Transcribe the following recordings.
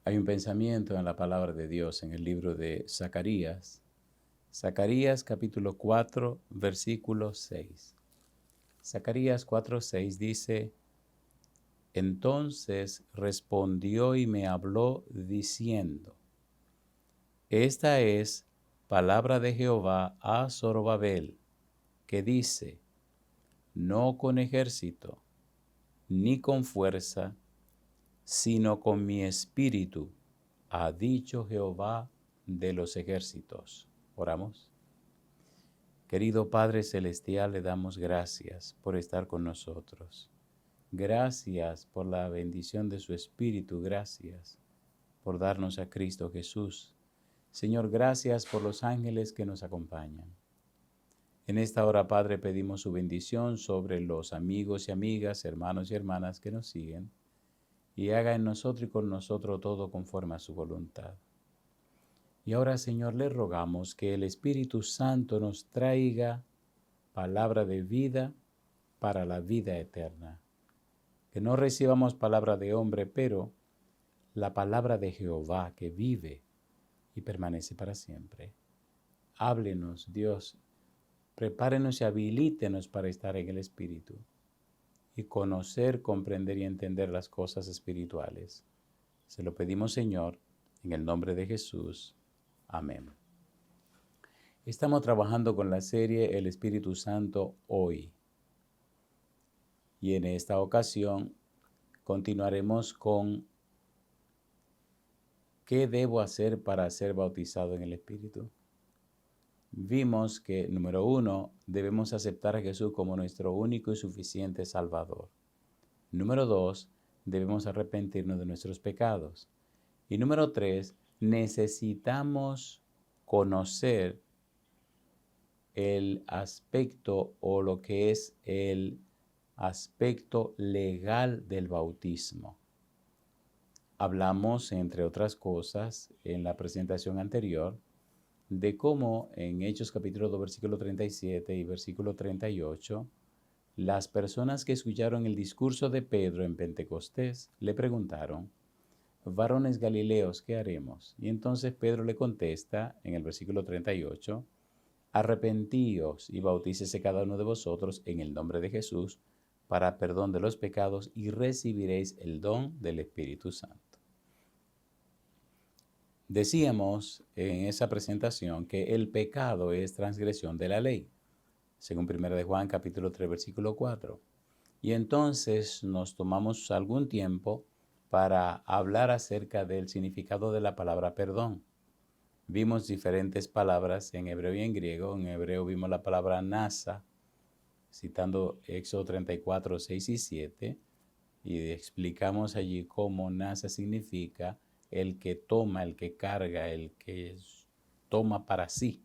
Hay un pensamiento en la palabra de Dios en el libro de Zacarías. Zacarías capítulo 4, versículo 6. Zacarías 4:6 dice: Entonces respondió y me habló diciendo: Esta es palabra de Jehová a Zorobabel, que dice: No con ejército, ni con fuerza, sino con mi espíritu, ha dicho Jehová de los ejércitos. Oramos. Querido Padre Celestial, le damos gracias por estar con nosotros. Gracias por la bendición de su Espíritu. Gracias por darnos a Cristo Jesús. Señor, gracias por los ángeles que nos acompañan. En esta hora, Padre, pedimos su bendición sobre los amigos y amigas, hermanos y hermanas que nos siguen, y haga en nosotros y con nosotros todo conforme a su voluntad. Y ahora, Señor, le rogamos que el Espíritu Santo nos traiga palabra de vida para la vida eterna. Que no recibamos palabra de hombre, pero la palabra de Jehová que vive y permanece para siempre. Háblenos, Dios, prepárenos y habilítenos para estar en el Espíritu y conocer, comprender y entender las cosas espirituales. Se lo pedimos, Señor, en el nombre de Jesús. Amén. Estamos trabajando con la serie El Espíritu Santo hoy. Y en esta ocasión continuaremos con ¿qué debo hacer para ser bautizado en el Espíritu? Vimos que, número 1, debemos aceptar a Jesús como nuestro único y suficiente Salvador. Número 2, debemos arrepentirnos de nuestros pecados. Y número 3, necesitamos conocer el aspecto o lo que es el aspecto legal del bautismo. Hablamos, entre otras cosas, en la presentación anterior, de cómo en Hechos capítulo 2, versículo 37 y versículo 38, las personas que escucharon el discurso de Pedro en Pentecostés le preguntaron: varones galileos, ¿qué haremos? Y entonces Pedro le contesta en el versículo 38, arrepentíos y bautícese cada uno de vosotros en el nombre de Jesús para perdón de los pecados y recibiréis el don del Espíritu Santo. Decíamos en esa presentación que el pecado es transgresión de la ley, según 1 de Juan capítulo 3 versículo 4. Y entonces nos tomamos algún tiempo para hablar acerca del significado de la palabra perdón. Vimos diferentes palabras en hebreo y en griego. En hebreo vimos la palabra nasa, citando Éxodo 34, 6 y 7, y explicamos allí cómo nasa significa el que toma, el que carga, el que toma para sí.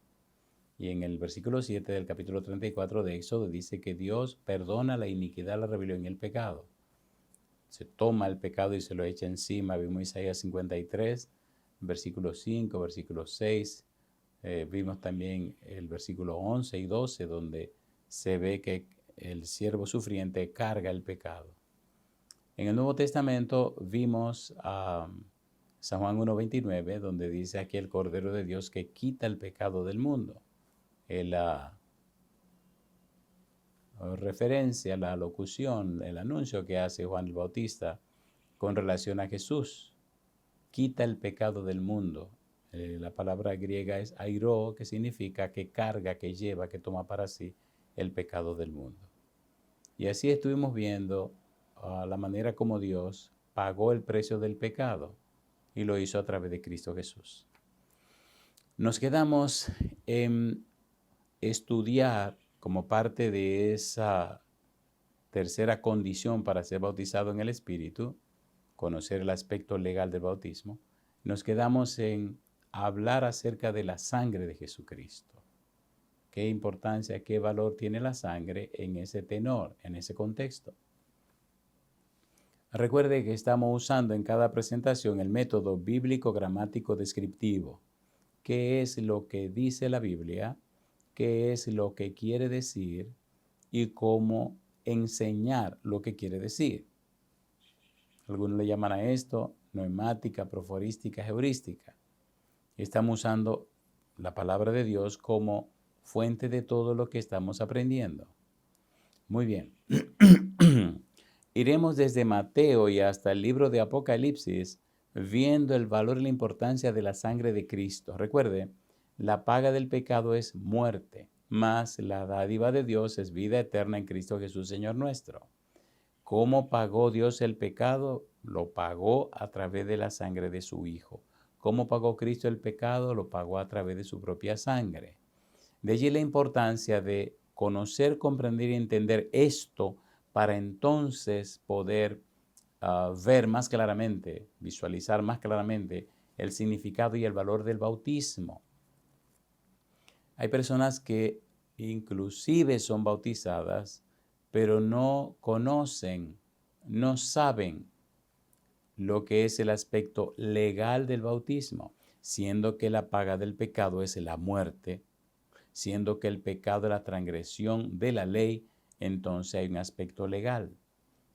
Y en el versículo 7 del capítulo 34 de Éxodo dice que Dios perdona la iniquidad, la rebelión y el pecado. Se toma el pecado y se lo echa encima. Vimos Isaías 53, versículo 5, versículo 6. Vimos también el versículo 11 y 12, donde se ve que el siervo sufriente carga el pecado. En el Nuevo Testamento vimos a San Juan 1:29, donde dice aquí el Cordero de Dios que quita el pecado del mundo. La referencia, la locución, el anuncio que hace Juan el Bautista con relación a Jesús, quita el pecado del mundo. La palabra griega es airo, que significa que carga, que lleva, que toma para sí el pecado del mundo. Y así estuvimos viendo la manera como Dios pagó el precio del pecado y lo hizo a través de Cristo Jesús. Nos quedamos en estudiar como parte de esa tercera condición para ser bautizado en el Espíritu, conocer el aspecto legal del bautismo. Nos quedamos en hablar acerca de la sangre de Jesucristo. ¿Qué importancia, qué valor tiene la sangre en ese tenor, en ese contexto? Recuerde que estamos usando en cada presentación el método bíblico gramático descriptivo. ¿Qué es lo que dice la Biblia? ¿Qué es lo que quiere decir? Y cómo enseñar lo que quiere decir. Algunos le llaman a esto neumática, proforística, heurística. Estamos usando la palabra de Dios como fuente de todo lo que estamos aprendiendo. Muy bien. Iremos desde Mateo y hasta el libro de Apocalipsis viendo el valor y la importancia de la sangre de Cristo. Recuerde, la paga del pecado es muerte, mas la dádiva de Dios es vida eterna en Cristo Jesús, Señor nuestro. ¿Cómo pagó Dios el pecado? Lo pagó a través de la sangre de su Hijo. ¿Cómo pagó Cristo el pecado? Lo pagó a través de su propia sangre. De allí la importancia de conocer, comprender y entender esto para entonces poder ver más claramente, visualizar más claramente el significado y el valor del bautismo. Hay personas que inclusive son bautizadas, pero no conocen, no saben lo que es el aspecto legal del bautismo, siendo que la paga del pecado es la muerte, siendo que el pecado es la transgresión de la ley, entonces hay un aspecto legal.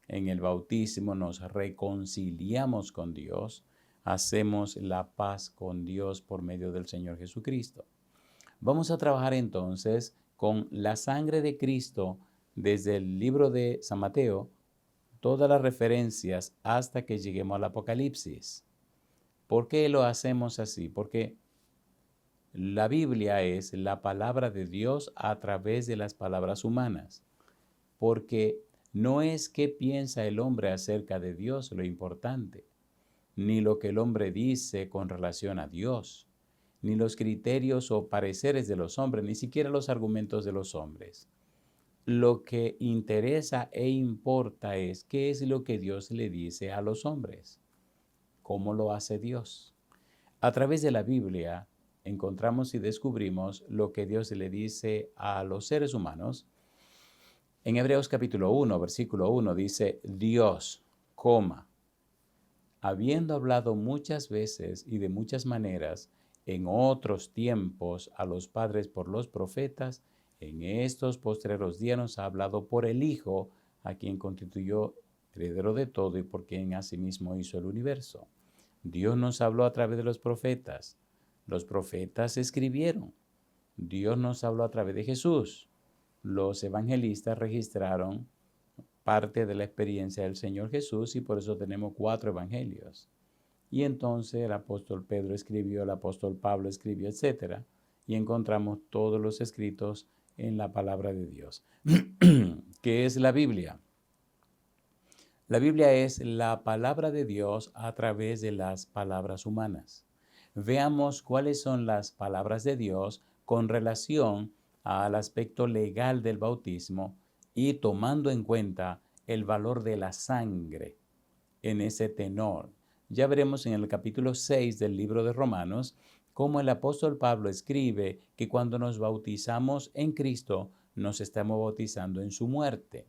En el bautismo nos reconciliamos con Dios, hacemos la paz con Dios por medio del Señor Jesucristo. Vamos a trabajar entonces con la sangre de Cristo desde el libro de San Mateo, todas las referencias hasta que lleguemos al Apocalipsis. ¿Por qué lo hacemos así? Porque la Biblia es la palabra de Dios a través de las palabras humanas. Porque no es qué piensa el hombre acerca de Dios lo importante, ni lo que el hombre dice con relación a Dios, ni los criterios o pareceres de los hombres, ni siquiera los argumentos de los hombres. Lo que interesa e importa es qué es lo que Dios le dice a los hombres. ¿Cómo lo hace Dios? A través de la Biblia encontramos y descubrimos lo que Dios le dice a los seres humanos. En Hebreos capítulo 1, versículo 1 dice, Dios, habiendo hablado muchas veces y de muchas maneras en otros tiempos a los padres por los profetas, en estos postreros días nos ha hablado por el Hijo, a quien constituyó heredero de todo y por quien asimismo hizo el universo. Dios nos habló a través de los profetas. Los profetas escribieron. Dios nos habló a través de Jesús. Los evangelistas registraron parte de la experiencia del Señor Jesús y por eso tenemos 4 evangelios. Y entonces el apóstol Pedro escribió, el apóstol Pablo escribió, etc. Y encontramos todos los escritos en la palabra de Dios. ¿Qué es la Biblia? La Biblia es la palabra de Dios a través de las palabras humanas. Veamos cuáles son las palabras de Dios con relación al aspecto legal del bautismo y tomando en cuenta el valor de la sangre en ese tenor. Ya veremos en el capítulo 6 del libro de Romanos cómo el apóstol Pablo escribe que cuando nos bautizamos en Cristo, nos estamos bautizando en su muerte.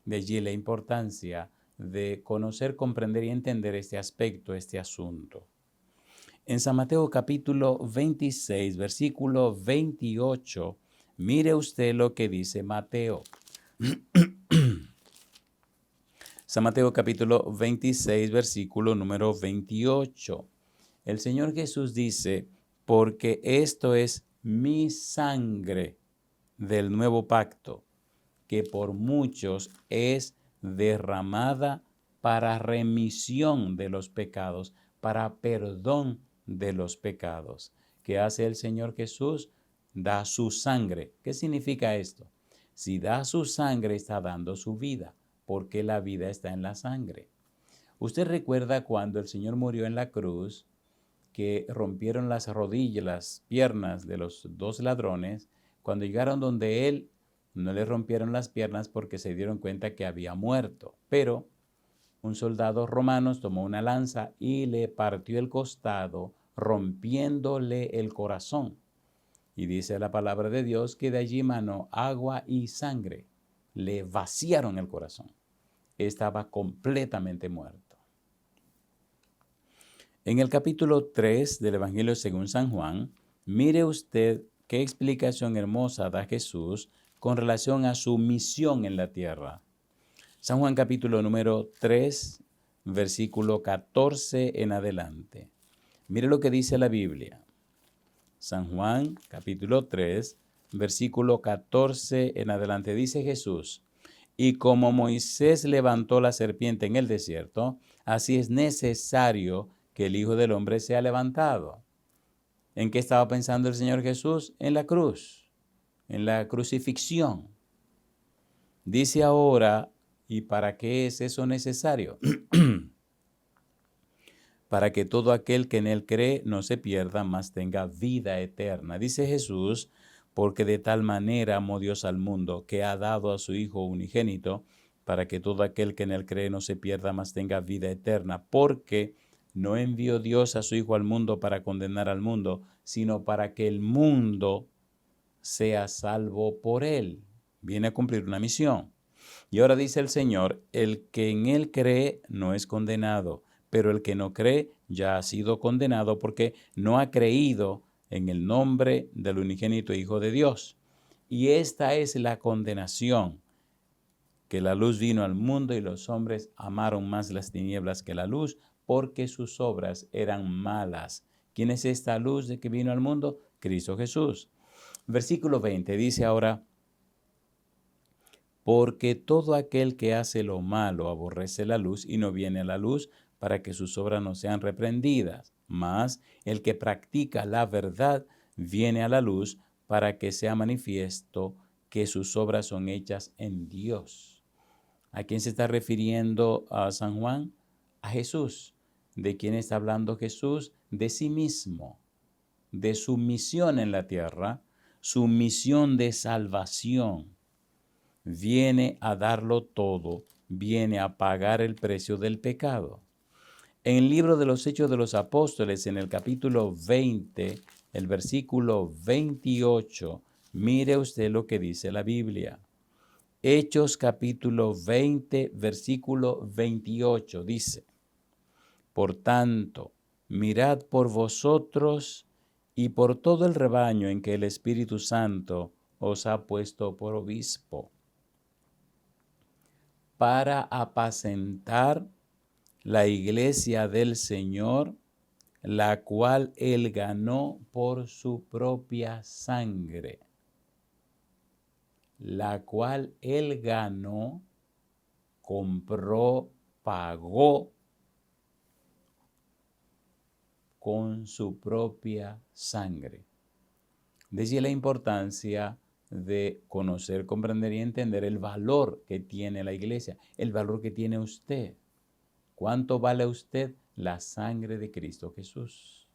De allí la importancia de conocer, comprender y entender este aspecto, este asunto. En San Mateo capítulo 26, versículo 28, mire usted lo que dice Mateo. San Mateo capítulo 26, versículo número 28. El Señor Jesús dice, porque esto es mi sangre del nuevo pacto, que por muchos es derramada para remisión de los pecados, para perdón de los pecados. ¿Qué hace el Señor Jesús? Da su sangre. ¿Qué significa esto? Si da su sangre, está dando su vida, porque la vida está en la sangre. Usted recuerda cuando el Señor murió en la cruz, que rompieron las rodillas, las piernas de los 2 ladrones. Cuando llegaron donde Él, no le rompieron las piernas porque se dieron cuenta que había muerto. Pero un soldado romano tomó una lanza y le partió el costado, rompiéndole el corazón. Y dice la palabra de Dios que de allí emanó agua y sangre. Le vaciaron el corazón. Estaba completamente muerto. En el capítulo 3 del Evangelio según San Juan, mire usted qué explicación hermosa da Jesús con relación a su misión en la tierra. San Juan capítulo número 3, versículo 14 en adelante. Mire lo que dice la Biblia. San Juan, capítulo 3, versículo 14 en adelante. Dice Jesús: y como Moisés levantó la serpiente en el desierto, así es necesario que el Hijo del Hombre sea levantado. ¿En qué estaba pensando el Señor Jesús? En la cruz, en la crucifixión. Dice ahora, ¿y para qué es eso necesario? Para que todo aquel que en él cree no se pierda, mas tenga vida eterna. Dice Jesús: porque de tal manera amó Dios al mundo, que ha dado a su Hijo unigénito, para que todo aquel que en él cree no se pierda, mas tenga vida eterna. Porque no envió Dios a su Hijo al mundo para condenar al mundo, sino para que el mundo sea salvo por él. Viene a cumplir una misión. Y ahora dice el Señor: el que en él cree no es condenado, pero el que no cree ya ha sido condenado porque no ha creído en el nombre del unigénito Hijo de Dios. Y esta es la condenación, que la luz vino al mundo y los hombres amaron más las tinieblas que la luz, porque sus obras eran malas. ¿Quién es esta luz de que vino al mundo? Cristo Jesús. Versículo 20 dice ahora: porque todo aquel que hace lo malo aborrece la luz y no viene a la luz para que sus obras no sean reprendidas. Mas el que practica la verdad viene a la luz para que sea manifiesto que sus obras son hechas en Dios. ¿A quién se está refiriendo a San Juan? A Jesús. ¿De quién está hablando Jesús? De sí mismo, de su misión en la tierra, su misión de salvación. Viene a darlo todo, viene a pagar el precio del pecado. En el libro de los Hechos de los Apóstoles, en el capítulo 20, el versículo 28, mire usted lo que dice la Biblia. Hechos capítulo 20, versículo 28, dice: por tanto, mirad por vosotros y por todo el rebaño en que el Espíritu Santo os ha puesto por obispo, para apacentar la iglesia del Señor, la cual él ganó por su propia sangre. La cual él ganó, compró, pagó con su propia sangre. De allí la importancia de conocer, comprender y entender el valor que tiene la iglesia, el valor que tiene usted. ¿Cuánto vale usted? La sangre de Cristo Jesús.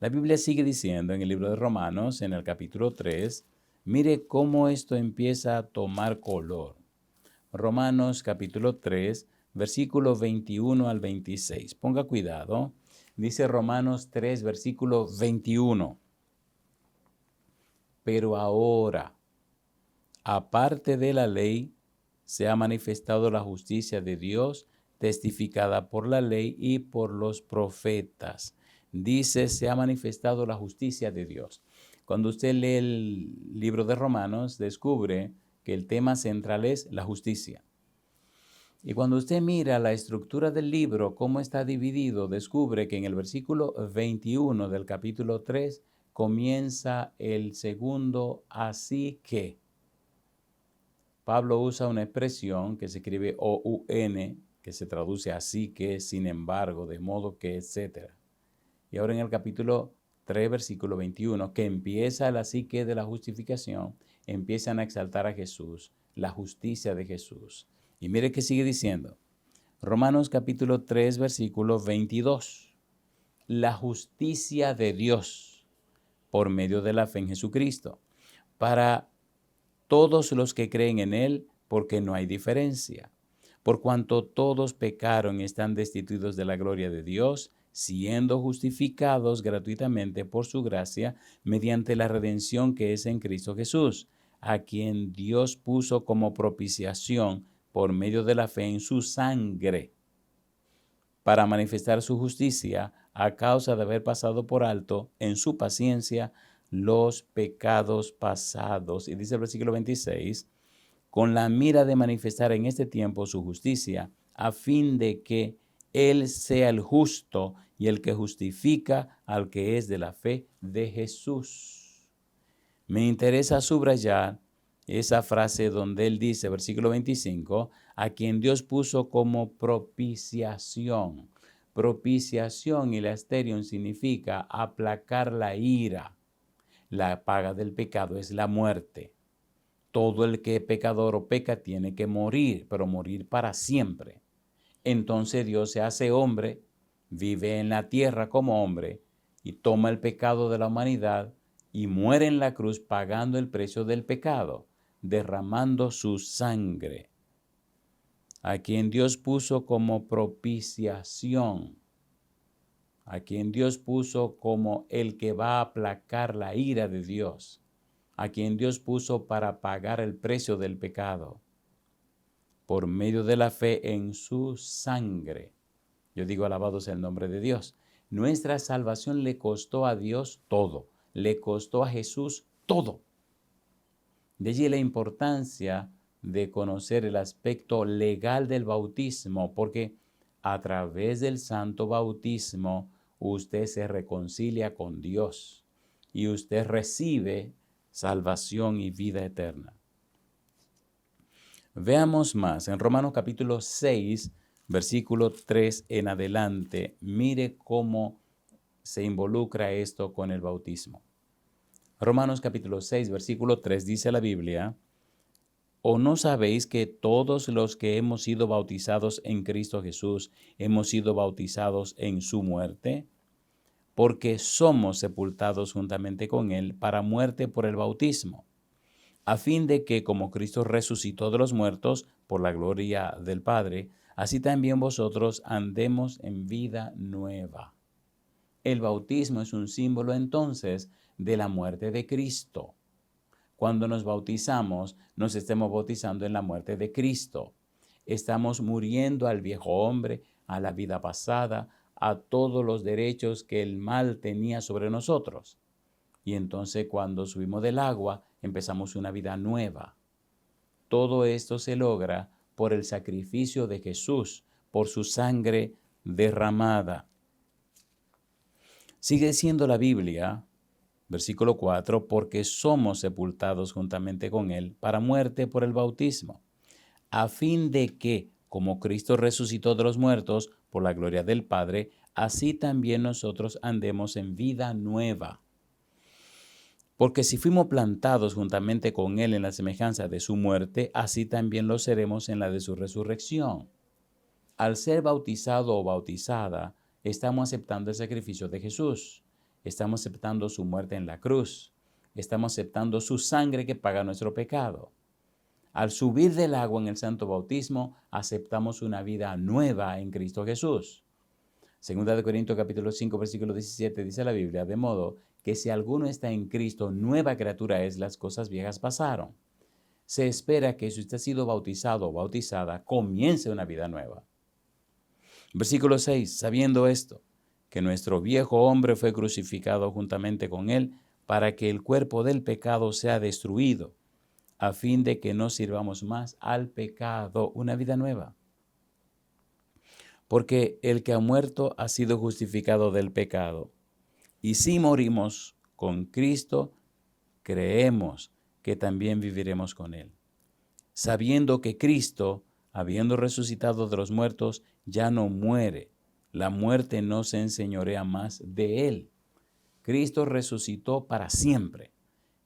La Biblia sigue diciendo en el libro de Romanos, en el capítulo 3, mire cómo esto empieza a tomar color. Romanos capítulo 3, versículo 21 al 26. Ponga cuidado. Dice Romanos 3, versículo 21. Pero ahora, aparte de la ley, se ha manifestado la justicia de Dios, testificada por la ley y por los profetas. Dice, se ha manifestado la justicia de Dios. Cuando usted lee el libro de Romanos, descubre que el tema central es la justicia. Y cuando usted mira la estructura del libro, cómo está dividido, descubre que en el versículo 21 del capítulo 3 comienza el segundo así que. Pablo usa una expresión que se escribe O-U-N, que se traduce así que, sin embargo, de modo que, etc. Y ahora en el capítulo 3, versículo 21, que empieza el así que de la justificación, empiezan a exaltar a Jesús, la justicia de Jesús. Y mire que sigue diciendo, Romanos capítulo 3, versículo 22, la justicia de Dios por medio de la fe en Jesucristo, para todos los que creen en Él, porque no hay diferencia. Por cuanto todos pecaron y están destituidos de la gloria de Dios, siendo justificados gratuitamente por su gracia, mediante la redención que es en Cristo Jesús, a quien Dios puso como propiciación por medio de la fe en su sangre, para manifestar su justicia a causa de haber pasado por alto en su paciencia los pecados pasados. Y dice el versículo 26, con la mira de manifestar en este tiempo su justicia, a fin de que Él sea el justo y el que justifica al que es de la fe de Jesús. Me interesa subrayar esa frase donde él dice, versículo 25, a quien Dios puso como propiciación. Propiciación y lasterion significa aplacar la ira. La paga del pecado es la muerte. Todo el que es pecador o peca tiene que morir, pero morir para siempre. Entonces Dios se hace hombre, vive en la tierra como hombre y toma el pecado de la humanidad y muere en la cruz pagando el precio del pecado, derramando su sangre. A quien Dios puso como propiciación, a quien Dios puso como el que va a aplacar la ira de Dios, a quien Dios puso para pagar el precio del pecado, por medio de la fe en su sangre. Yo digo, alabado sea el nombre de Dios. Nuestra salvación le costó a Dios todo, le costó a Jesús todo. De allí la importancia de conocer el aspecto legal del bautismo, porque a través del santo bautismo usted se reconcilia con Dios y usted recibe salvación y vida eterna. Veamos más en Romanos capítulo 6, versículo 3 en adelante. Mire cómo se involucra esto con el bautismo. Romanos capítulo 6, versículo 3 dice la Biblia: ¿O no sabéis que todos los que hemos sido bautizados en Cristo Jesús hemos sido bautizados en su muerte? Porque somos sepultados juntamente con Él para muerte por el bautismo, a fin de que, como Cristo resucitó de los muertos por la gloria del Padre, así también vosotros andemos en vida nueva. El bautismo es un símbolo entonces de la muerte de Cristo. Cuando nos bautizamos, nos estamos bautizando en la muerte de Cristo. Estamos muriendo al viejo hombre, a la vida pasada, a todos los derechos que el mal tenía sobre nosotros. Y entonces cuando subimos del agua, empezamos una vida nueva. Todo esto se logra por el sacrificio de Jesús, por su sangre derramada. Sigue siendo la Biblia, versículo 4, porque somos sepultados juntamente con Él para muerte por el bautismo, a fin de que, como Cristo resucitó de los muertos por la gloria del Padre, así también nosotros andemos en vida nueva. Porque si fuimos plantados juntamente con Él en la semejanza de su muerte, así también lo seremos en la de su resurrección. Al ser bautizado o bautizada, estamos aceptando el sacrificio de Jesús. Estamos aceptando su muerte en la cruz. Estamos aceptando su sangre que paga nuestro pecado. Al subir del agua en el santo bautismo, aceptamos una vida nueva en Cristo Jesús. Segunda de Corintios capítulo 5, versículo 17 dice la Biblia, de modo que si alguno está en Cristo, nueva criatura es, las cosas viejas pasaron. Se espera que si usted ha sido bautizado o bautizada, comience una vida nueva. Versículo 6, sabiendo esto, que nuestro viejo hombre fue crucificado juntamente con él para que el cuerpo del pecado sea destruido, a fin de que no sirvamos más al pecado, una vida nueva. Porque el que ha muerto ha sido justificado del pecado. Y si morimos con Cristo, creemos que también viviremos con Él, sabiendo que Cristo, habiendo resucitado de los muertos, ya no muere. La muerte no se enseñorea más de Él. Cristo resucitó para siempre.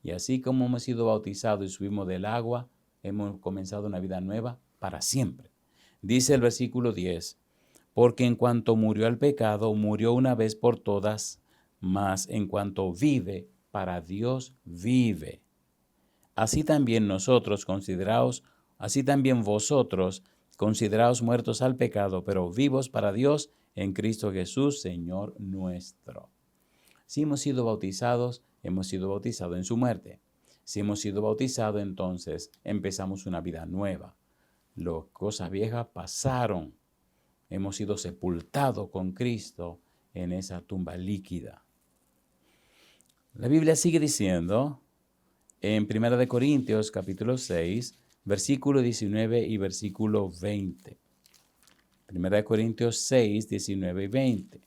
Y así como hemos sido bautizados y subimos del agua, hemos comenzado una vida nueva para siempre. Dice el versículo 10, porque en cuanto murió al pecado, murió una vez por todas, mas en cuanto vive, para Dios vive. Así también vosotros, consideraos muertos al pecado, pero vivos para Dios en Cristo Jesús, Señor nuestro. Si hemos sido bautizados, hemos sido bautizados en su muerte. Si hemos sido bautizados, entonces empezamos una vida nueva. Las cosas viejas pasaron. Hemos sido sepultados con Cristo en esa tumba líquida. La Biblia sigue diciendo en 1 Corintios capítulo 6, versículo 19 y versículo 20. 1 Corintios 6, 19 y 20.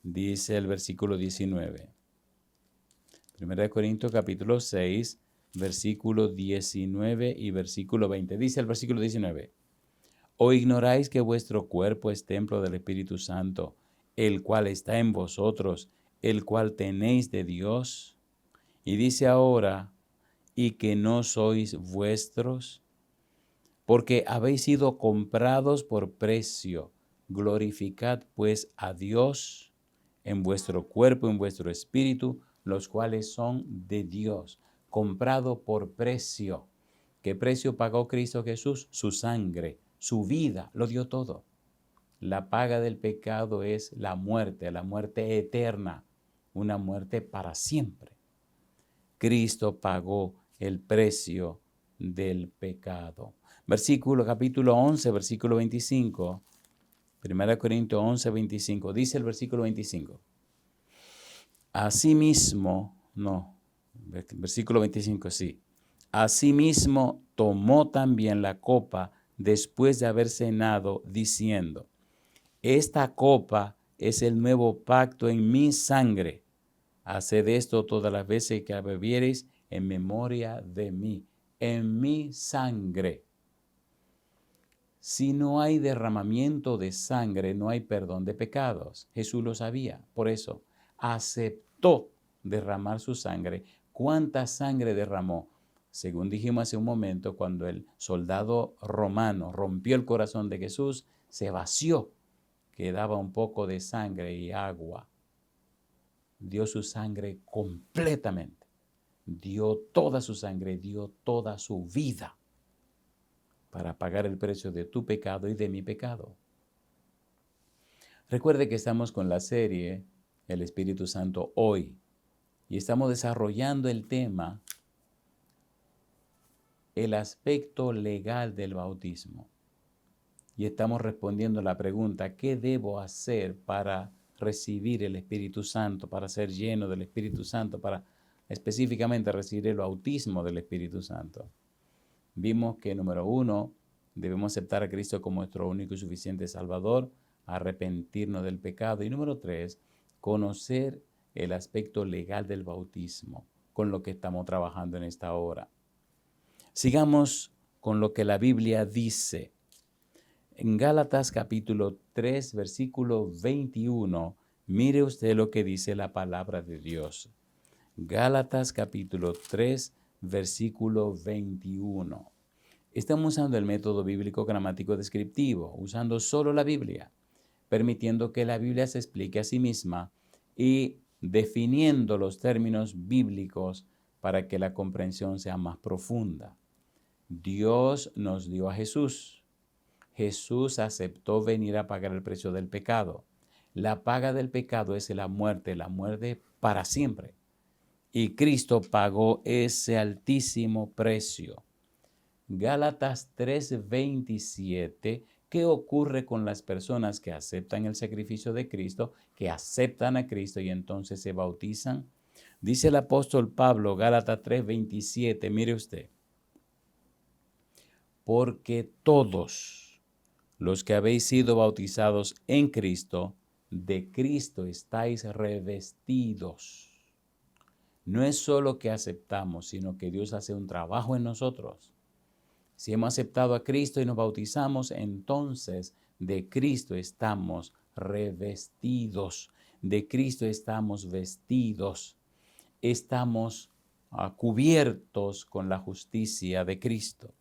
Dice el versículo 19. 1 Corintios capítulo 6, versículo 19 y versículo 20. Dice el versículo 19. ¿O ignoráis que vuestro cuerpo es templo del Espíritu Santo, el cual está en vosotros, el cual tenéis de Dios? Y dice ahora, y que no sois vuestros, porque habéis sido comprados por precio. Glorificad pues a Dios en vuestro cuerpo, en vuestro espíritu, los cuales son de Dios, comprado por precio. ¿Qué precio pagó Cristo Jesús? Su sangre, su vida, lo dio todo. La paga del pecado es la muerte eterna, una muerte para siempre. Cristo pagó el precio del pecado. Capítulo 11, versículo 25. 1 Corintios 11, 25. Dice el versículo 25. Asimismo, versículo 25, sí. Asimismo tomó también la copa después de haber cenado, diciendo, esta copa es el nuevo pacto en mi sangre. Haced esto todas las veces que la bebiereis en memoria de mí, en mi sangre. Si no hay derramamiento de sangre, no hay perdón de pecados. Jesús lo sabía, por eso aceptó derramar su sangre. ¿Cuánta sangre derramó? Según dijimos hace un momento, cuando el soldado romano rompió el corazón de Jesús, se vació, quedaba un poco de sangre y agua. Dio su sangre completamente. Dio toda su sangre, dio toda su vida para pagar el precio de tu pecado y de mi pecado. Recuerde que estamos con la serie El Espíritu Santo hoy y estamos desarrollando el tema el aspecto legal del bautismo. Y estamos respondiendo la pregunta, ¿qué debo hacer para recibir el Espíritu Santo, para ser lleno del Espíritu Santo, para específicamente recibir el bautismo del Espíritu Santo? Vimos que, número 1, debemos aceptar a Cristo como nuestro único y suficiente Salvador, arrepentirnos del pecado. Y número 3, conocer el aspecto legal del bautismo, con lo que estamos trabajando en esta hora. Sigamos con lo que la Biblia dice. En Gálatas capítulo 3, versículo 21, mire usted lo que dice la palabra de Dios. Gálatas capítulo 3, versículo 21. Estamos usando el método bíblico gramático descriptivo, usando solo la Biblia, permitiendo que la Biblia se explique a sí misma y definiendo los términos bíblicos para que la comprensión sea más profunda. Dios nos dio a Jesús. Jesús aceptó venir a pagar el precio del pecado. La paga del pecado es la muerte para siempre. Y Cristo pagó ese altísimo precio. Gálatas 3:27, ¿qué ocurre con las personas que aceptan el sacrificio de Cristo, que aceptan a Cristo y entonces se bautizan? Dice el apóstol Pablo, Gálatas 3:27, mire usted, porque todos los que habéis sido bautizados en Cristo, de Cristo estáis revestidos. No es solo que aceptamos, sino que Dios hace un trabajo en nosotros. Si hemos aceptado a Cristo y nos bautizamos, entonces de Cristo estamos revestidos. De Cristo estamos vestidos. Estamos cubiertos con la justicia de Cristo.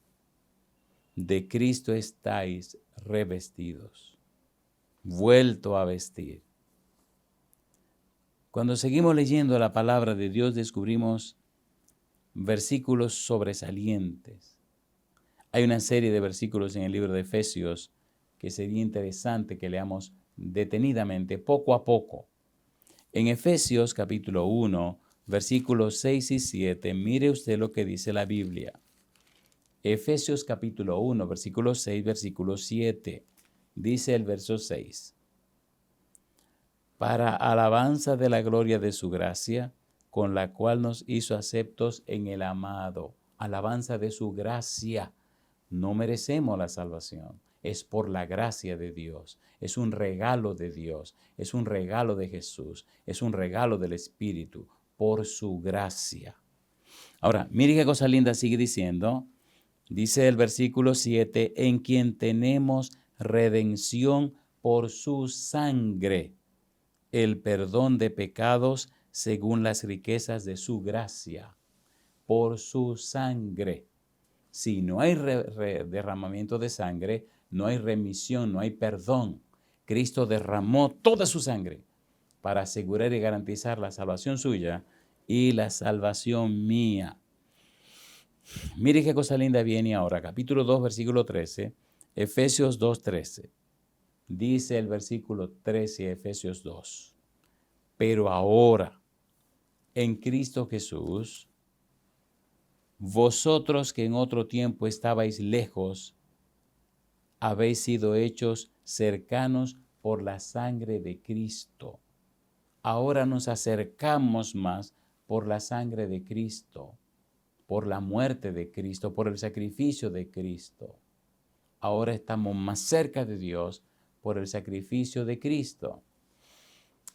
De Cristo estáis revestidos. Vuelto a vestir. Cuando seguimos leyendo la palabra de Dios, descubrimos versículos sobresalientes. Hay una serie de versículos en el libro de Efesios que sería interesante que leamos detenidamente, poco a poco. En Efesios capítulo 1, versículos 6 y 7, mire usted lo que dice la Biblia. Efesios capítulo 1, versículo 6, versículo 7. Dice el verso 6. Para alabanza de la gloria de su gracia, con la cual nos hizo aceptos en el amado. Alabanza de su gracia. No merecemos la salvación. es por la gracia de Dios. Es un regalo de Dios, es un regalo de Jesús, es un regalo del Espíritu, por su gracia. Ahora, mire qué cosa linda sigue diciendo. Dice el versículo 7, en quien tenemos redención por su sangre, el perdón de pecados según las riquezas de su gracia, por su sangre. Si no hay derramamiento de sangre, no hay remisión, no hay perdón. Cristo derramó toda su sangre para asegurar y garantizar la salvación suya y la salvación mía. Mire qué cosa linda viene ahora. Capítulo 2, versículo 13. Efesios 2, 13. Dice el versículo 13 de Efesios 2. Pero ahora, en Cristo Jesús, vosotros que en otro tiempo estabais lejos, habéis sido hechos cercanos por la sangre de Cristo. Ahora nos acercamos más por la sangre de Cristo, por la muerte de Cristo, por el sacrificio de Cristo. Ahora estamos más cerca de Dios por el sacrificio de Cristo.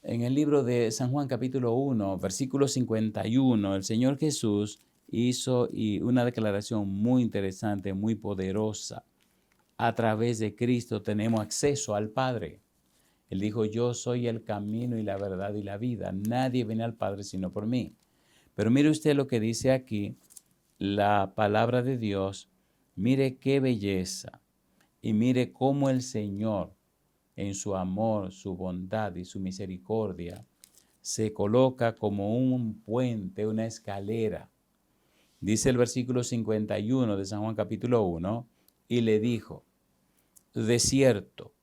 En el libro de San Juan capítulo 1, versículo 51, el Señor Jesús hizo una declaración muy interesante, muy poderosa. A través de Cristo tenemos acceso al Padre. Él dijo, yo soy el camino y la verdad y la vida. Nadie viene al Padre sino por mí. Pero mire usted lo que dice aquí, la palabra de Dios. Mire qué belleza. Y mire cómo el Señor, en su amor, su bondad y su misericordia, se coloca como un puente, una escalera. Dice el versículo 51 de San Juan capítulo 1, y le dijo, de cierto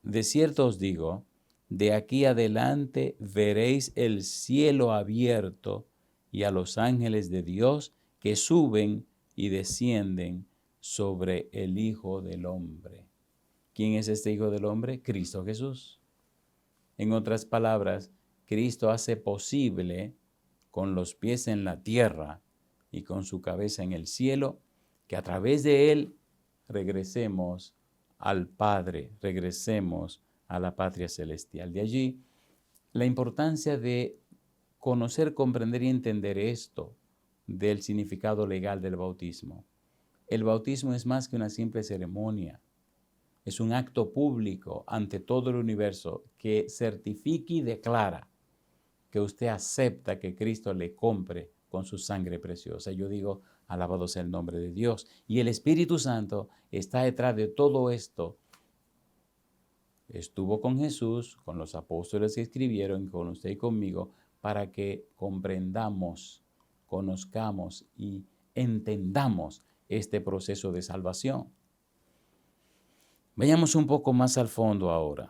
os digo, de aquí adelante veréis el cielo abierto y a los ángeles de Dios que suben y descienden sobre el Hijo del Hombre. ¿Quién es este Hijo del Hombre? Cristo Jesús. En otras palabras, Cristo hace posible, con los pies en la tierra y con su cabeza en el cielo, que a través de Él regresemos al Padre, regresemos a la patria celestial. De allí la importancia de conocer, comprender y entender esto del significado legal del bautismo. El bautismo es más que una simple ceremonia. Es un acto público ante todo el universo que certifica y declara que usted acepta que Cristo le compre con su sangre preciosa. Yo digo, alabado sea el nombre de Dios. Y el Espíritu Santo está detrás de todo esto. Estuvo con Jesús, con los apóstoles que escribieron, con usted y conmigo, para que comprendamos, conozcamos y entendamos este proceso de salvación. Vayamos un poco más al fondo ahora.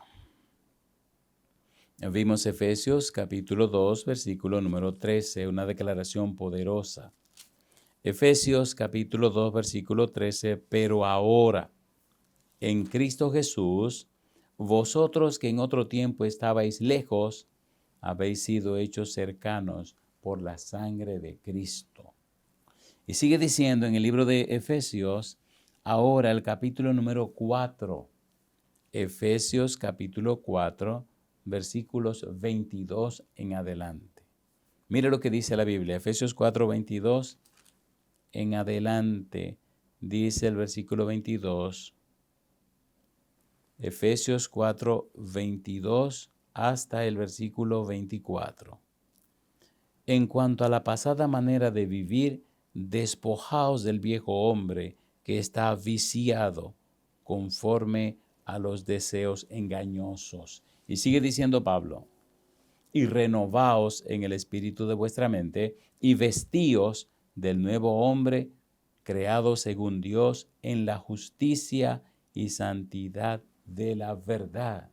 Vimos Efesios capítulo 2, versículo número 13, una declaración poderosa. Efesios capítulo 2, versículo 13, pero ahora, en Cristo Jesús, vosotros que en otro tiempo estabais lejos, habéis sido hechos cercanos por la sangre de Cristo. Y sigue diciendo en el libro de Efesios, ahora el capítulo número 4, Efesios capítulo 4, versículos 22 en adelante. Mire lo que dice la Biblia, Efesios 4, 22 en adelante, dice el versículo 22, Efesios 4, 22 hasta el versículo 24. En cuanto a la pasada manera de vivir, despojaos del viejo hombre que está viciado conforme a los deseos engañosos. Y sigue diciendo Pablo, y renovaos en el espíritu de vuestra mente y vestíos del nuevo hombre creado según Dios en la justicia y santidad de la verdad.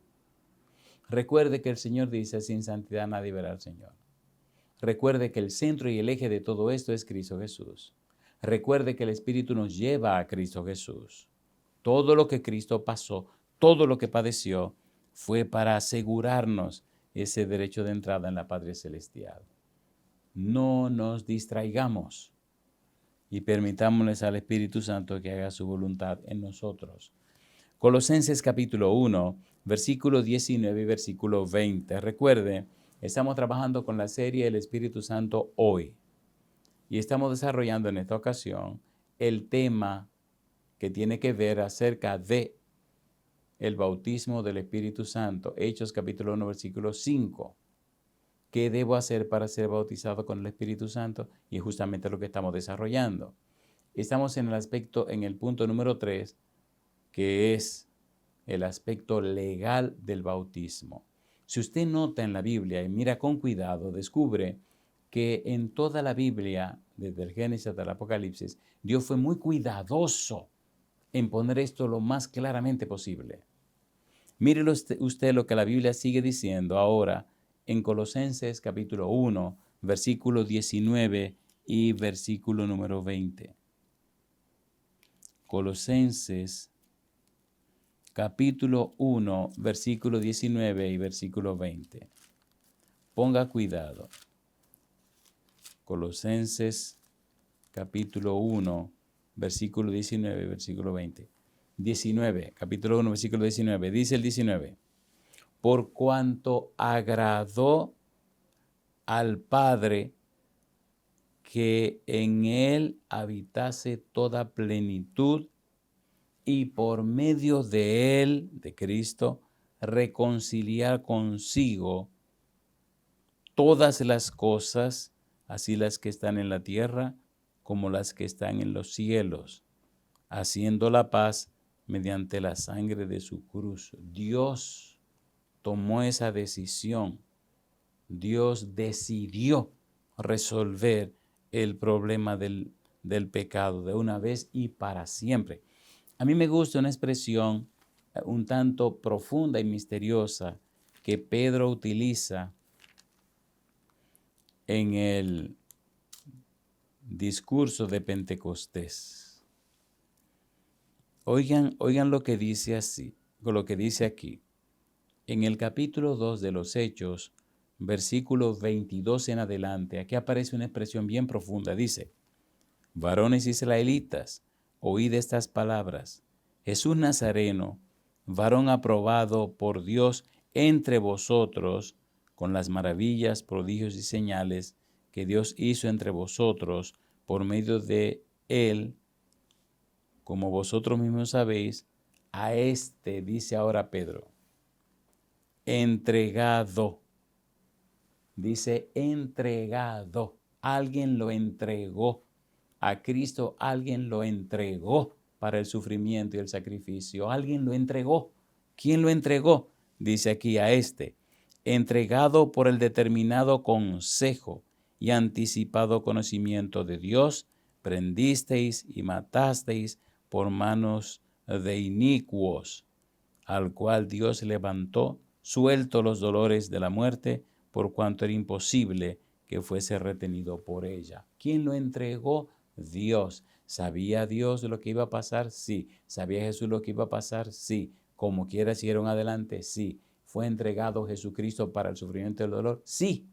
Recuerde que el Señor dice, sin santidad nadie verá al Señor. Recuerde que el centro y el eje de todo esto es Cristo Jesús. Recuerde que el Espíritu nos lleva a Cristo Jesús. Todo lo que Cristo pasó, todo lo que padeció, fue para asegurarnos ese derecho de entrada en la patria celestial. No nos distraigamos y permitámosles al Espíritu Santo que haga su voluntad en nosotros. Colosenses capítulo 1, versículo 19 y versículo 20. Recuerde, estamos trabajando con la serie El Espíritu Santo hoy y estamos desarrollando en esta ocasión el tema que tiene que ver acerca de el bautismo del Espíritu Santo. Hechos capítulo 1, versículo 5. ¿Qué debo hacer para ser bautizado con el Espíritu Santo? Y es justamente lo que estamos desarrollando. Estamos en el punto número 3, que es el aspecto legal del bautismo. Si usted nota en la Biblia y mira con cuidado, descubre que en toda la Biblia, desde el Génesis hasta el Apocalipsis, Dios fue muy cuidadoso en poner esto lo más claramente posible. Mire usted lo que la Biblia sigue diciendo ahora en Colosenses capítulo 1, versículo 19 y versículo número 20. Colosenses capítulo 1, versículo 19 y versículo 20. Ponga cuidado. Colosenses capítulo 1, versículo 19 y versículo 20. 19, capítulo 1, versículo 19. Dice el 19. Por cuanto agradó al Padre que en él habitase toda plenitud y por medio de él, de Cristo, reconciliar consigo todas las cosas, así las que están en la tierra como las que están en los cielos, haciendo la paz mediante la sangre de su cruz. Dios tomó esa decisión. Dios decidió resolver el problema del pecado de una vez y para siempre. A mí me gusta una expresión un tanto profunda y misteriosa que Pedro utiliza en el discurso de Pentecostés. Oigan lo que dice así, lo que dice aquí. En el capítulo 2 de los Hechos, versículo 22 en adelante, aquí aparece una expresión bien profunda. Dice, varones israelitas, oíd estas palabras. Jesús Nazareno, varón aprobado por Dios entre vosotros, con las maravillas, prodigios y señales que Dios hizo entre vosotros por medio de él, como vosotros mismos sabéis, a este, dice ahora Pedro, entregado. Dice entregado. Alguien lo entregó. A Cristo alguien lo entregó para el sufrimiento y el sacrificio. Alguien lo entregó. ¿Quién lo entregó? Dice aquí a este. Entregado por el determinado consejo y anticipado conocimiento de Dios, prendisteis y matasteis por manos de inicuos, al cual Dios levantó, suelto los dolores de la muerte, por cuanto era imposible que fuese retenido por ella. ¿Quién lo entregó? Dios. ¿Sabía Dios lo que iba a pasar? Sí. ¿Sabía Jesús lo que iba a pasar? Sí. Como quiera siguieron adelante, sí. ¿Fue entregado Jesucristo para el sufrimiento y el dolor? Sí.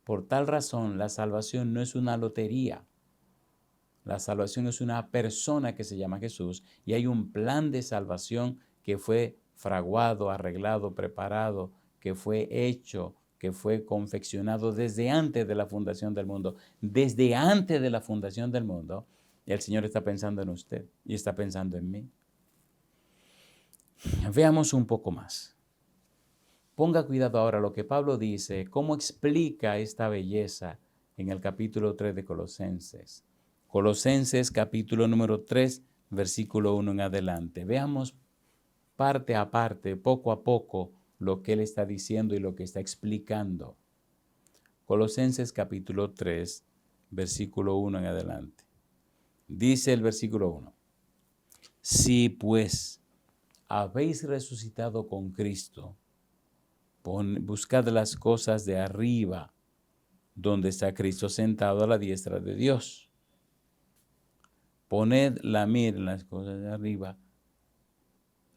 Por tal razón, la salvación no es una lotería. La salvación es una persona que se llama Jesús y hay un plan de salvación que fue fraguado, arreglado, preparado, que fue hecho, que fue confeccionado desde antes de la fundación del mundo. Desde antes de la fundación del mundo, el Señor está pensando en usted y está pensando en mí. Veamos un poco más. Ponga cuidado ahora lo que Pablo dice, cómo explica esta belleza en el capítulo 3 de Colosenses. Colosenses capítulo número 3, versículo 1 en adelante. Veamos parte a parte, poco a poco, lo que él está diciendo y lo que está explicando. Colosenses capítulo 3, versículo 1 en adelante. Dice el versículo 1. Si pues habéis resucitado con Cristo, buscad las cosas de arriba, donde está Cristo sentado a la diestra de Dios. Poned la mira en las cosas de arriba,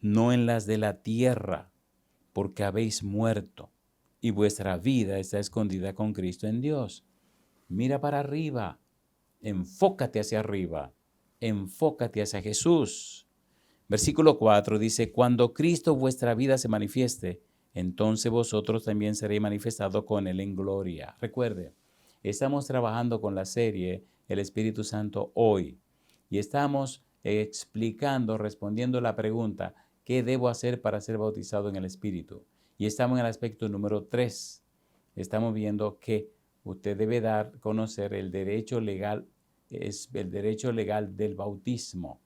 no en las de la tierra, porque habéis muerto y vuestra vida está escondida con Cristo en Dios. Mira para arriba, enfócate hacia arriba, enfócate hacia Jesús. Versículo 4 dice, cuando Cristo vuestra vida se manifieste, entonces vosotros también seréis manifestados con Él en gloria. Recuerde, estamos trabajando con la serie El Espíritu Santo hoy y estamos explicando, respondiendo la pregunta, ¿qué debo hacer para ser bautizado en el Espíritu? Y estamos en el aspecto número 3. Estamos viendo que usted debe conocer el derecho legal, es el derecho legal del bautismo.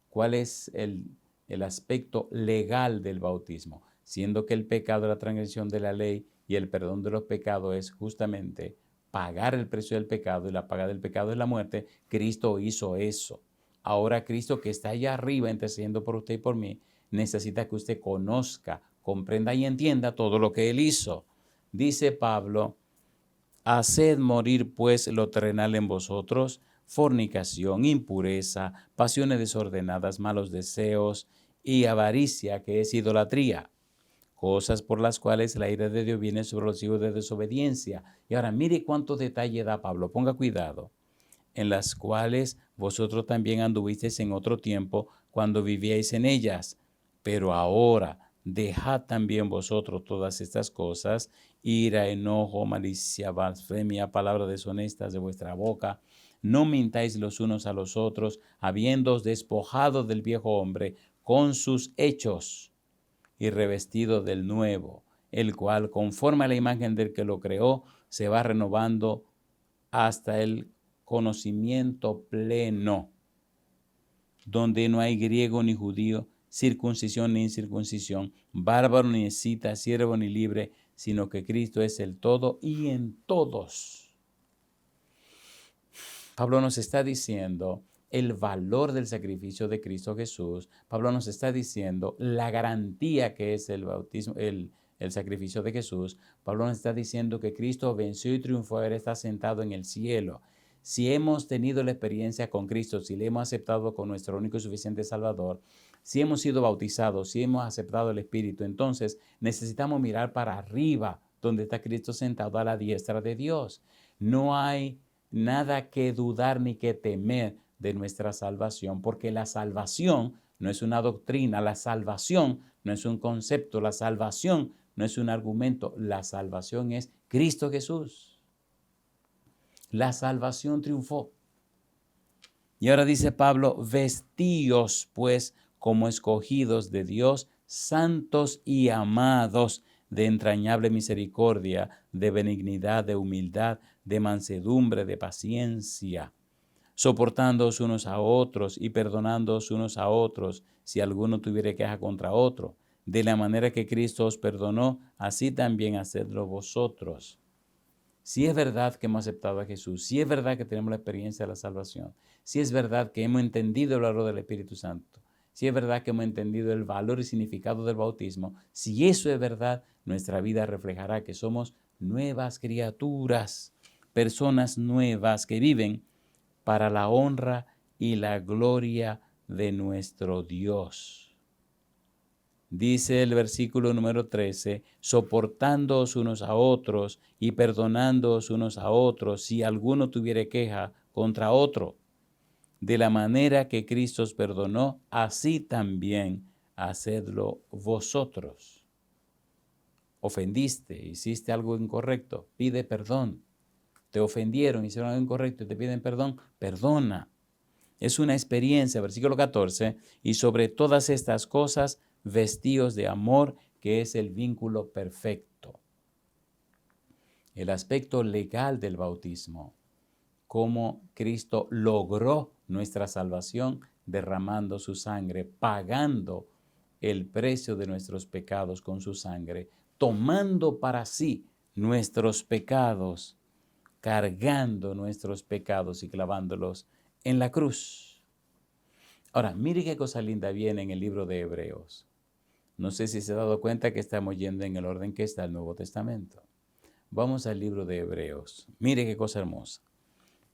¿Cuál es el aspecto legal del bautismo? Siendo que el pecado, la transgresión de la ley y el perdón de los pecados es justamente pagar el precio del pecado, y la paga del pecado es la muerte. Cristo hizo eso. Ahora Cristo, que está allá arriba intercediendo por usted y por mí, necesita que usted conozca, comprenda y entienda todo lo que Él hizo. Dice Pablo, haced morir pues lo terrenal en vosotros, fornicación, impureza, pasiones desordenadas, malos deseos y avaricia, que es idolatría, cosas por las cuales la ira de Dios viene sobre los hijos de desobediencia. Y ahora mire cuánto detalle da Pablo, ponga cuidado, en las cuales vosotros también anduvisteis en otro tiempo cuando vivíais en ellas, pero ahora dejad también vosotros todas estas cosas, ira, enojo, malicia, blasfemia, palabras deshonestas de vuestra boca. No mintáis los unos a los otros, habiéndoos despojado del viejo hombre con sus hechos y revestido del nuevo, el cual, conforme a la imagen del que lo creó, se va renovando hasta el conocimiento pleno, donde no hay griego ni judío, circuncisión ni incircuncisión, bárbaro ni escita, siervo ni libre, sino que Cristo es el todo y en todos. Pablo nos está diciendo el valor del sacrificio de Cristo Jesús. Pablo nos está diciendo la garantía que es el bautismo, el sacrificio de Jesús. Pablo nos está diciendo que Cristo venció y triunfó, Él está sentado en el cielo. Si hemos tenido la experiencia con Cristo, si le hemos aceptado con nuestro único y suficiente Salvador, si hemos sido bautizados, si hemos aceptado el Espíritu, entonces necesitamos mirar para arriba, donde está Cristo sentado a la diestra de Dios. No hay nada que dudar ni que temer de nuestra salvación, porque la salvación no es una doctrina, la salvación no es un concepto, la salvación no es un argumento, la salvación es Cristo Jesús. La salvación triunfó. Y ahora dice Pablo, vestíos pues como escogidos de Dios, santos y amados, de entrañable misericordia, de benignidad, de humildad, de mansedumbre, de paciencia, soportándoos unos a otros y perdonándoos unos a otros, si alguno tuviere queja contra otro. De la manera que Cristo os perdonó, así también hacedlo vosotros. Si es verdad que hemos aceptado a Jesús, si es verdad que tenemos la experiencia de la salvación, si es verdad que hemos entendido el valor del Espíritu Santo, si es verdad que hemos entendido el valor y significado del bautismo, si eso es verdad, nuestra vida reflejará que somos nuevas criaturas, personas nuevas que viven para la honra y la gloria de nuestro Dios. Dice el versículo número 13, soportándoos unos a otros y perdonándoos unos a otros si alguno tuviere queja contra otro. De la manera que Cristo os perdonó, así también hacedlo vosotros. Ofendiste, hiciste algo incorrecto, pide perdón. Te ofendieron, hicieron algo incorrecto y te piden perdón, perdona. Es una experiencia, versículo 14, y sobre todas estas cosas, vestíos de amor, que es el vínculo perfecto. El aspecto legal del bautismo, cómo Cristo logró nuestra salvación derramando su sangre, pagando el precio de nuestros pecados con su sangre, tomando para sí nuestros pecados, cargando nuestros pecados y clavándolos en la cruz. Ahora, mire qué cosa linda viene en el libro de Hebreos. No sé si se ha dado cuenta que estamos yendo en el orden que está el Nuevo Testamento. Vamos al libro de Hebreos. Mire qué cosa hermosa.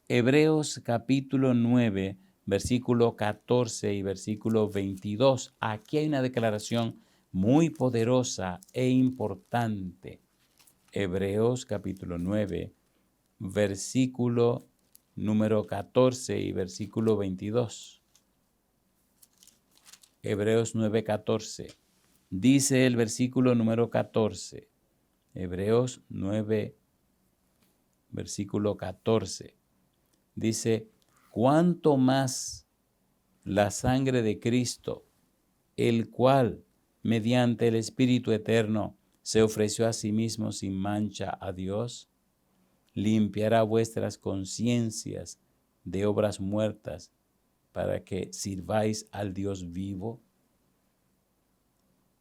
Hebreos capítulo 9, versículo 14 y versículo 22. Aquí hay una declaración muy poderosa e importante. Hebreos capítulo 9, versículo número 14 y versículo 22. Hebreos 9:14. Dice el versículo número 14. Hebreos 9, versículo 14. Dice, cuánto más la sangre de Cristo, el cual, mediante el Espíritu Eterno, se ofreció a sí mismo sin mancha a Dios, limpiará vuestras conciencias de obras muertas para que sirváis al Dios vivo.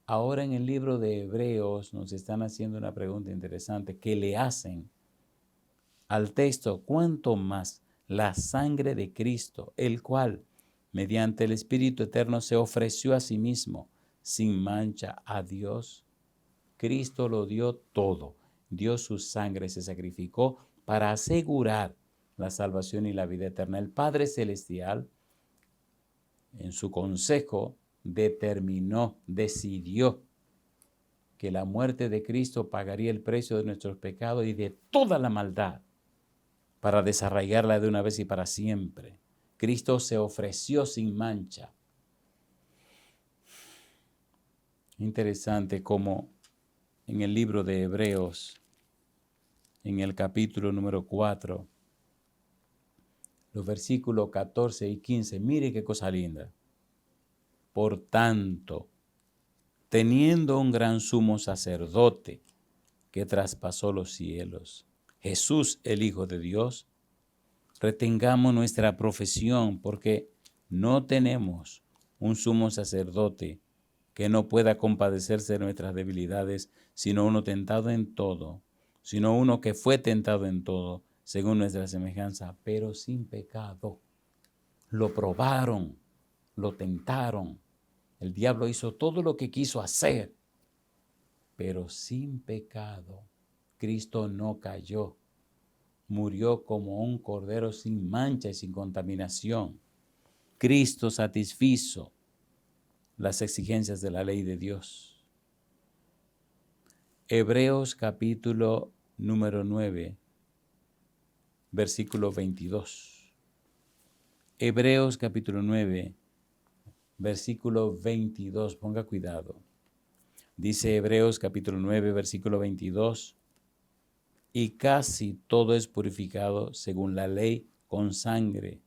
Ahora en el libro de Hebreos nos están haciendo una pregunta interesante que le hacen al texto, ¿cuánto más la sangre de Cristo, el cual, mediante el Espíritu Eterno, se ofreció a sí mismo sin mancha a Dios? Cristo lo dio todo, dio su sangre, se sacrificó para asegurar la salvación y la vida eterna. El Padre Celestial, en su consejo, determinó, decidió que la muerte de Cristo pagaría el precio de nuestros pecados y de toda la maldad para desarraigarla de una vez y para siempre. Cristo se ofreció sin mancha. Interesante cómo en el libro de Hebreos, en el capítulo número 4, los versículos 14 y 15, mire qué cosa linda. Por tanto, teniendo un gran sumo sacerdote que traspasó los cielos, Jesús el Hijo de Dios, retengamos nuestra profesión, porque no tenemos un sumo sacerdote que no pueda compadecerse de nuestras debilidades, sino uno tentado en todo, sino uno que fue tentado en todo, según nuestra semejanza, pero sin pecado. Lo probaron, lo tentaron. El diablo hizo todo lo que quiso hacer, pero sin pecado. Cristo no cayó. Murió como un cordero sin mancha y sin contaminación. Cristo satisfizo las exigencias de la ley de Dios. Hebreos capítulo número 9, versículo 22. Hebreos capítulo 9, versículo 22. Ponga cuidado. Dice Hebreos capítulo 9, versículo 22. Y casi todo es purificado según la ley con sangre.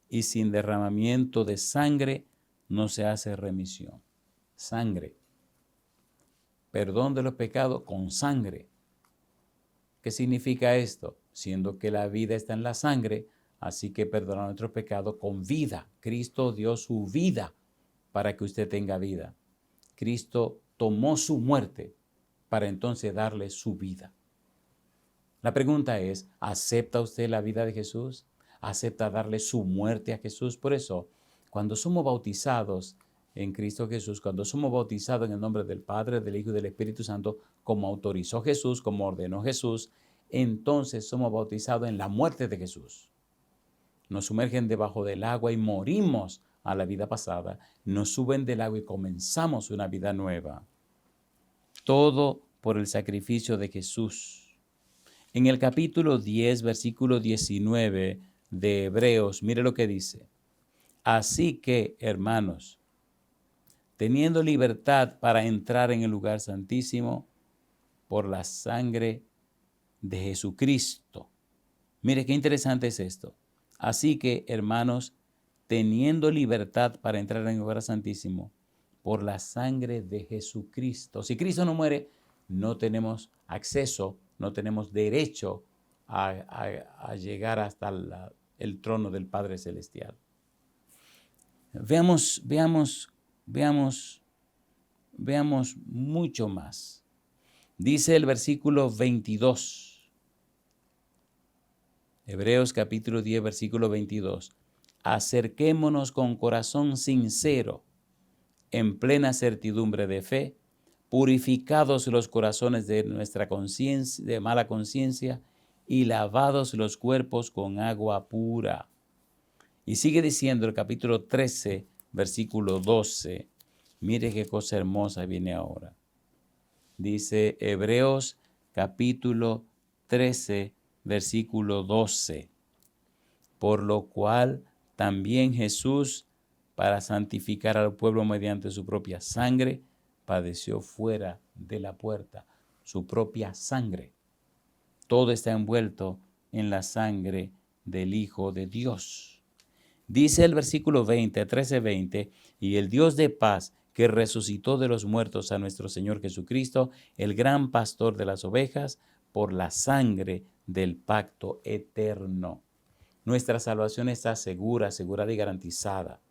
Y sin derramamiento de sangre no se hace remisión. Sangre. Perdón de los pecados con sangre. ¿Qué significa esto? Siendo que la vida está en la sangre, así que perdonar nuestros pecados con vida. Cristo dio su vida para que usted tenga vida. Cristo tomó su muerte para entonces darle su vida. La pregunta es, ¿acepta usted la vida de Jesús? ¿Acepta darle su muerte a Jesús? Por eso, cuando somos bautizados en Cristo Jesús, cuando somos bautizados en el nombre del Padre, del Hijo y del Espíritu Santo, como autorizó Jesús, como ordenó Jesús, entonces somos bautizados en la muerte de Jesús. Nos sumergen debajo del agua y morimos a la vida pasada. Nos suben del agua y comenzamos una vida nueva. Todo por el sacrificio de Jesús. En el capítulo 10, versículo 19 de Hebreos, mire lo que dice. Así que, hermanos, teniendo libertad para entrar en el lugar santísimo por la sangre de Jesucristo. Mire qué interesante es esto. Así que, hermanos, teniendo libertad para entrar en el lugar santísimo por la sangre de Jesucristo. Si Cristo no muere, no tenemos acceso, no tenemos derecho a llegar hasta el trono del Padre Celestial. Veamos mucho más. Dice el versículo 22. Hebreos capítulo 10, versículo 22. Acerquémonos con corazón sincero, en plena certidumbre de fe, purificados los corazones de nuestra conciencia, de mala conciencia, y lavados los cuerpos con agua pura. Y sigue diciendo el capítulo 13, versículo 12. Mire qué cosa hermosa viene ahora. Dice Hebreos capítulo 13, versículo 12. Por lo cual también Jesús, para santificar al pueblo mediante su propia sangre, padeció fuera de la puerta. Su propia sangre. Todo está envuelto en la sangre del Hijo de Dios. Dice el versículo 13:20, y el Dios de paz, que resucitó de los muertos a nuestro Señor Jesucristo, el gran pastor de las ovejas, por la sangre del pacto eterno. Nuestra salvación está segura y garantizada.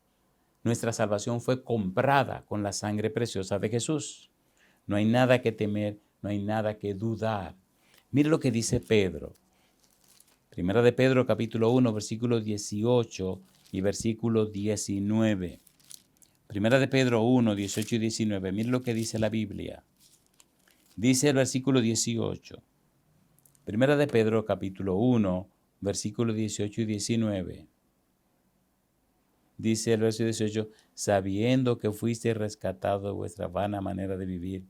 Nuestra salvación fue comprada con la sangre preciosa de Jesús. No hay nada que temer, no hay nada que dudar. Mire lo que dice Pedro. Primera de Pedro, capítulo 1, versículo 18 y versículo 19. Primera de Pedro 1, 18 y 19. Mire lo que dice la Biblia. Dice el versículo 18. Primera de Pedro, capítulo 1, versículo 18 y 19. Dice el verso 18, sabiendo que fuiste rescatado de vuestra vana manera de vivir,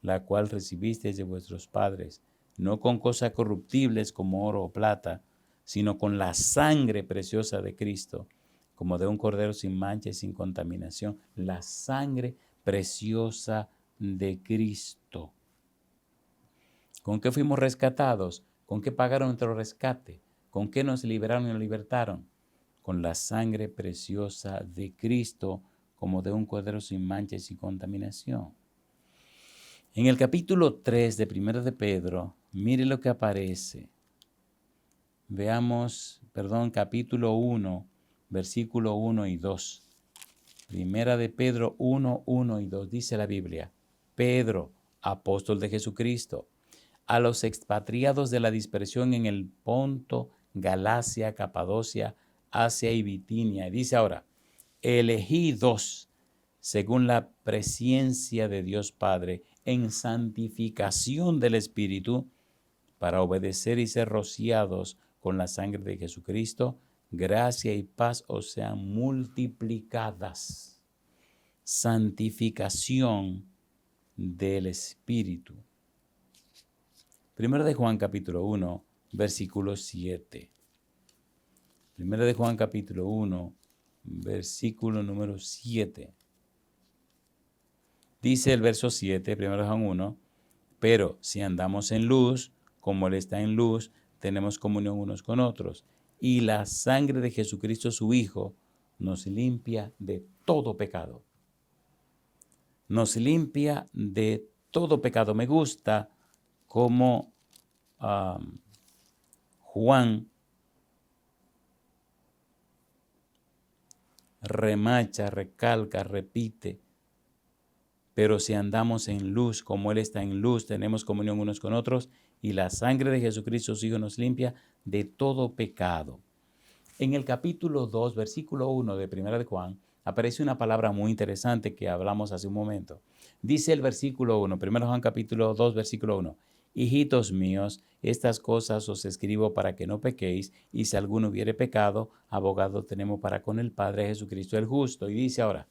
la cual recibisteis de vuestros padres, no con cosas corruptibles como oro o plata, sino con la sangre preciosa de Cristo, como de un cordero sin mancha y sin contaminación, la sangre preciosa de Cristo. ¿Con qué fuimos rescatados? ¿Con qué pagaron nuestro rescate? ¿Con qué nos liberaron y nos libertaron? Con la sangre preciosa de Cristo, como de un cordero sin mancha y sin contaminación. En el capítulo 3 de 1 de Pedro, mire lo que aparece. Capítulo 1, versículo 1 y 2. Primera de Pedro 1, 1 y 2, dice la Biblia. Pedro, apóstol de Jesucristo, a los expatriados de la dispersión en el Ponto, Galacia, Capadocia, Asia y Bitinia. Y dice ahora, elegidos según la presciencia de Dios Padre, en santificación del Espíritu, para obedecer y ser rociados con la sangre de Jesucristo, gracia y paz os sean multiplicadas. Santificación del Espíritu. Primero de Juan capítulo 1, versículo 7. Primero de Juan capítulo 1, versículo número 7. Dice el verso 7, 1 Juan 1, pero si andamos en luz, como Él está en luz, tenemos comunión unos con otros. Y la sangre de Jesucristo, su Hijo, nos limpia de todo pecado. Nos limpia de todo pecado. Me gusta cómo Juan remacha, recalca, repite. Pero si andamos en luz, como Él está en luz, tenemos comunión unos con otros, y la sangre de Jesucristo, su Hijo, nos limpia de todo pecado. En el capítulo 2, versículo 1 de 1 de Juan, aparece una palabra muy interesante que hablamos hace un momento. Dice el versículo 1, 1 Juan capítulo 2, versículo 1. Hijitos míos, estas cosas os escribo para que no pequéis, y si alguno hubiere pecado, abogado tenemos para con el Padre, Jesucristo el justo. Y dice ahora,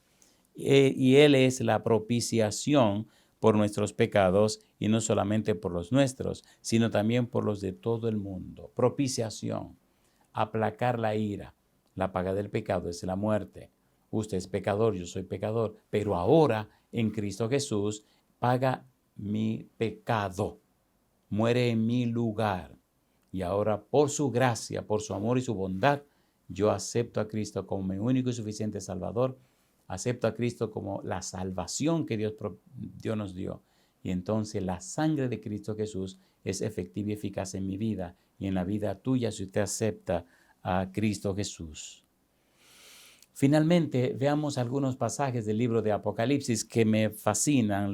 y Él es la propiciación por nuestros pecados, y no solamente por los nuestros, sino también por los de todo el mundo. Propiciación, aplacar la ira. La paga del pecado es la muerte. Usted es pecador, yo soy pecador, pero ahora en Cristo Jesús paga mi pecado, muere en mi lugar. Y ahora por su gracia, por su amor y su bondad, yo acepto a Cristo como mi único y suficiente Salvador. Acepto a Cristo como la salvación que Dios nos dio. Y entonces la sangre de Cristo Jesús es efectiva y eficaz en mi vida y en la vida tuya si usted acepta a Cristo Jesús. Finalmente, veamos algunos pasajes del libro de Apocalipsis que me fascinan.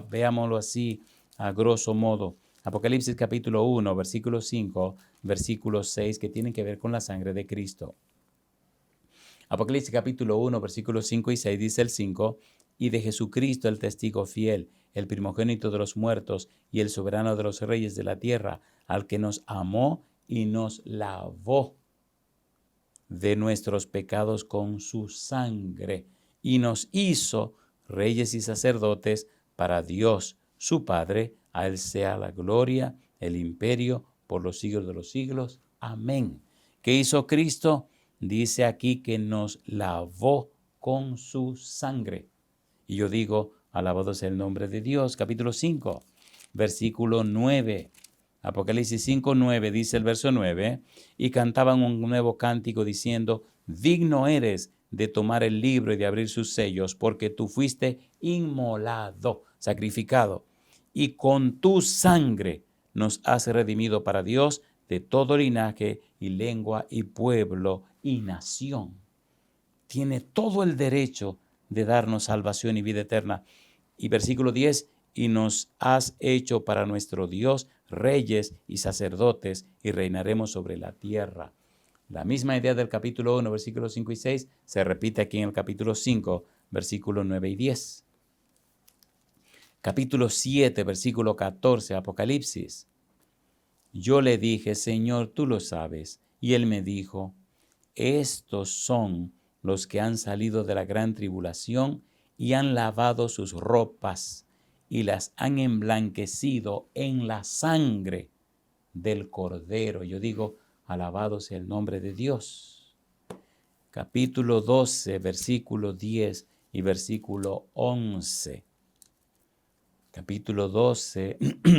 Veámoslo así a grosso modo. Apocalipsis capítulo 1, versículo 5, versículo 6, que tienen que ver con la sangre de Cristo. Apocalipsis capítulo 1, versículos 5 y 6, dice el 5, y de Jesucristo el testigo fiel, el primogénito de los muertos y el soberano de los reyes de la tierra, al que nos amó y nos lavó de nuestros pecados con su sangre y nos hizo reyes y sacerdotes para Dios, su Padre. A Él sea la gloria, el imperio por los siglos de los siglos. Amén. ¿Qué hizo Cristo? dice aquí que nos lavó con su sangre. Y yo digo, alabado sea el nombre de Dios. Capítulo 5, versículo 9. Apocalipsis 5, 9, dice el verso 9, y cantaban un nuevo cántico diciendo, digno eres de tomar el libro y de abrir sus sellos, porque tú fuiste inmolado, sacrificado, y con tu sangre nos has redimido para Dios de todo linaje y lengua y pueblo y nación. Tiene todo el derecho de darnos salvación y vida eterna. Y versículo 10, y nos has hecho para nuestro Dios reyes y sacerdotes y reinaremos sobre la tierra. La misma idea del capítulo 1, versículos 5 y 6, se repite aquí en el capítulo 5, versículos 9 y 10. Capítulo 7, versículo 14, Apocalipsis. Yo le dije, Señor, tú lo sabes. Y él me dijo, estos son los que han salido de la gran tribulación y han lavado sus ropas y las han emblanquecido en la sangre del Cordero. Yo digo, alabado sea el nombre de Dios. Capítulo 12, versículo 10 y versículo 11. Capítulo 12,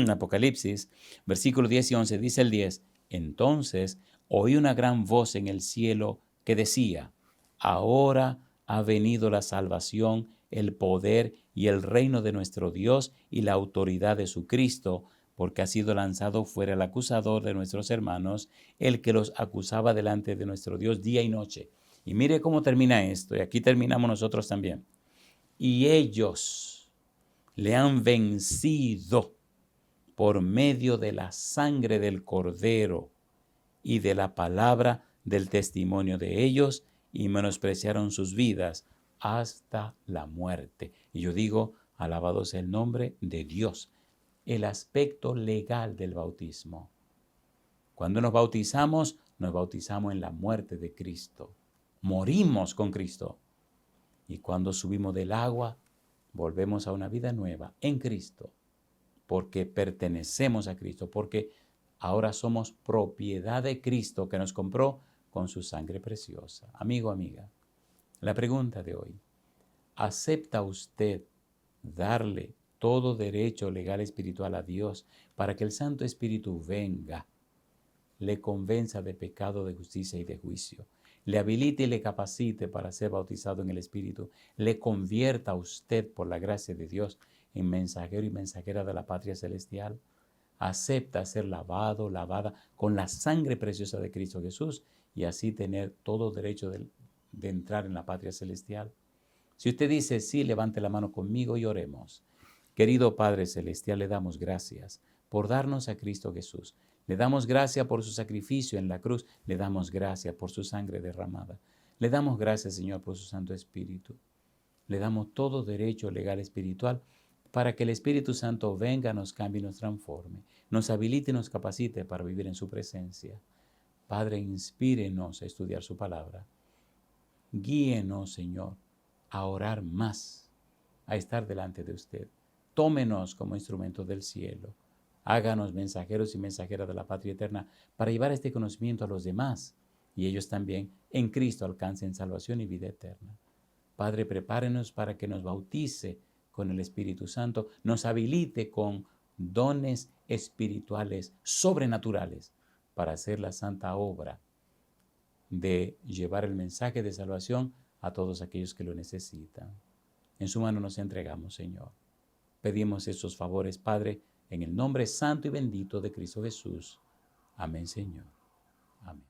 Apocalipsis, versículo 10 y 11, dice el 10, entonces oí una gran voz en el cielo que decía, ahora ha venido la salvación, el poder y el reino de nuestro Dios y la autoridad de su Cristo, porque ha sido lanzado fuera el acusador de nuestros hermanos, el que los acusaba delante de nuestro Dios día y noche. Y mire cómo termina esto, y aquí terminamos nosotros también. Y ellos le han vencido por medio de la sangre del Cordero y de la palabra del testimonio de ellos, y menospreciaron sus vidas hasta la muerte. Y yo digo, alabado sea el nombre de Dios. El aspecto legal del bautismo. Cuando nos bautizamos en la muerte de Cristo. Morimos con Cristo. Y cuando subimos del agua, volvemos a una vida nueva en Cristo, porque pertenecemos a Cristo, porque ahora somos propiedad de Cristo que nos compró con su sangre preciosa. Amigo, amiga, la pregunta de hoy, ¿acepta usted darle todo derecho legal espiritual a Dios para que el Santo Espíritu venga, le convenza de pecado, de justicia y de juicio, le habilite y le capacite para ser bautizado en el Espíritu, le convierta a usted por la gracia de Dios en mensajero y mensajera de la patria celestial? Acepta ser lavado, lavada con la sangre preciosa de Cristo Jesús y así tener todo derecho de entrar en la patria celestial. Si usted dice sí, levante la mano conmigo y oremos. Querido Padre Celestial, le damos gracias por darnos a Cristo Jesús. Le damos gracias por su sacrificio en la cruz. Le damos gracias por su sangre derramada. Le damos gracias, Señor, por su Santo Espíritu. Le damos todo derecho legal espiritual para que el Espíritu Santo venga, nos cambie y nos transforme, nos habilite y nos capacite para vivir en su presencia. Padre, inspírenos a estudiar su palabra. Guíenos, Señor, a orar más, a estar delante de usted. Tómenos como instrumentos del cielo. Háganos mensajeros y mensajeras de la patria eterna para llevar este conocimiento a los demás y ellos también en Cristo alcancen salvación y vida eterna. Padre, prepárenos para que nos bautice con el Espíritu Santo, nos habilite con dones espirituales sobrenaturales para hacer la santa obra de llevar el mensaje de salvación a todos aquellos que lo necesitan. En su mano nos entregamos, Señor. Pedimos estos favores, Padre, en el nombre santo y bendito de Cristo Jesús. Amén, Señor. Amén.